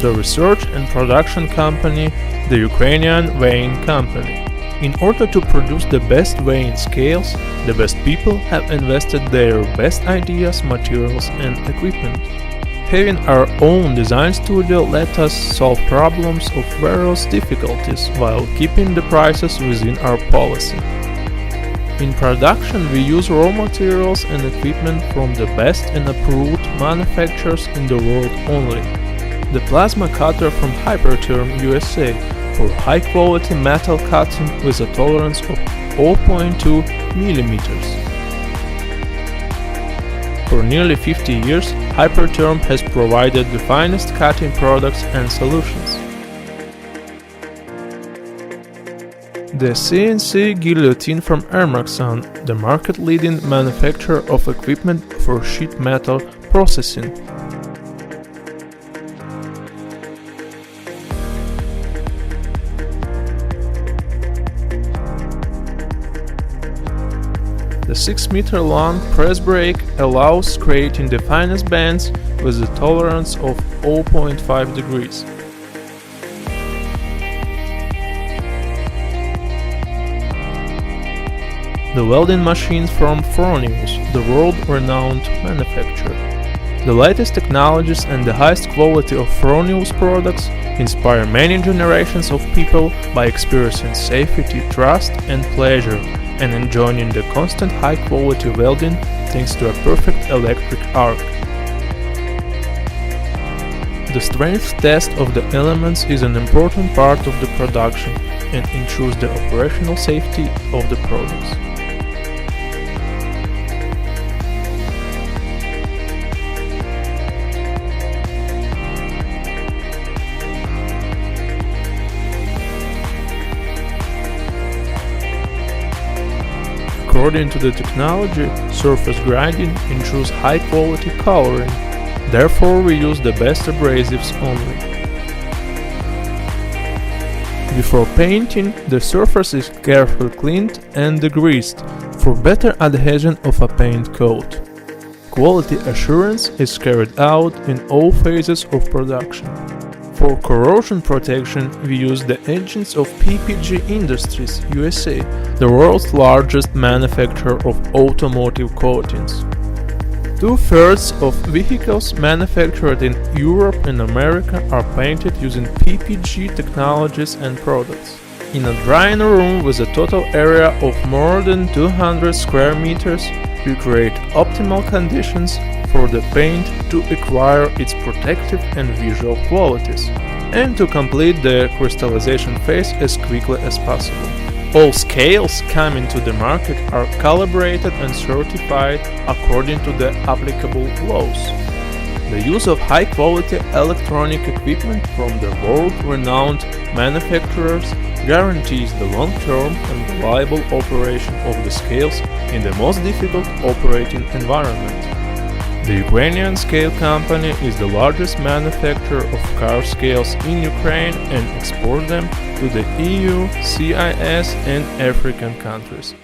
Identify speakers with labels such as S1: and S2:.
S1: the research and production company, the Ukrainian weighing company. In order to produce the best weighing scales, the best people have invested their best ideas, materials and equipment. Having our own design studio let us solve problems of various difficulties while keeping the prices within our policy. In production, we use raw materials and equipment from the best and approved manufacturers in the world only. The plasma cutter from Hypertherm USA for high-quality metal cutting with a tolerance of 0.2 mm. For nearly 50 years, Hypertherm has provided the finest cutting products and solutions. The CNC guillotine from Ermaksan, the market-leading manufacturer of equipment for sheet metal processing. The 6-meter-long press brake allows creating the finest bands with a tolerance of 0.5 degrees. The welding machines from Fronius, the world-renowned manufacturer. The latest technologies and the highest quality of Fronius products inspire many generations of people by experiencing safety, trust and pleasure, and enjoying the constant high-quality welding thanks to a perfect electric arc. The strength test of the elements is an important part of the production and ensures the operational safety of the products. According to the technology, surface grinding ensures high-quality coloring. Therefore, we use the best abrasives only. Before painting, the surface is carefully cleaned and degreased for better adhesion of a paint coat. Quality assurance is carried out in all phases of production. For corrosion protection, we use the engines of PPG Industries USA, the world's largest manufacturer of automotive coatings. 2/3 of vehicles manufactured in Europe and America are painted using PPG technologies and products. In a drying room with a total area of more than 200 square meters, we create optimal conditions for the paint to acquire its protective and visual qualities, and to complete the crystallization phase as quickly as possible. All scales coming to the market are calibrated and certified according to the applicable laws. The use of high-quality electronic equipment from the world-renowned manufacturers guarantees the long-term and reliable operation of the scales in the most difficult operating environment. The Ukrainian Scale Company is the largest manufacturer of car scales in Ukraine and exports them to the EU, CIS and African countries.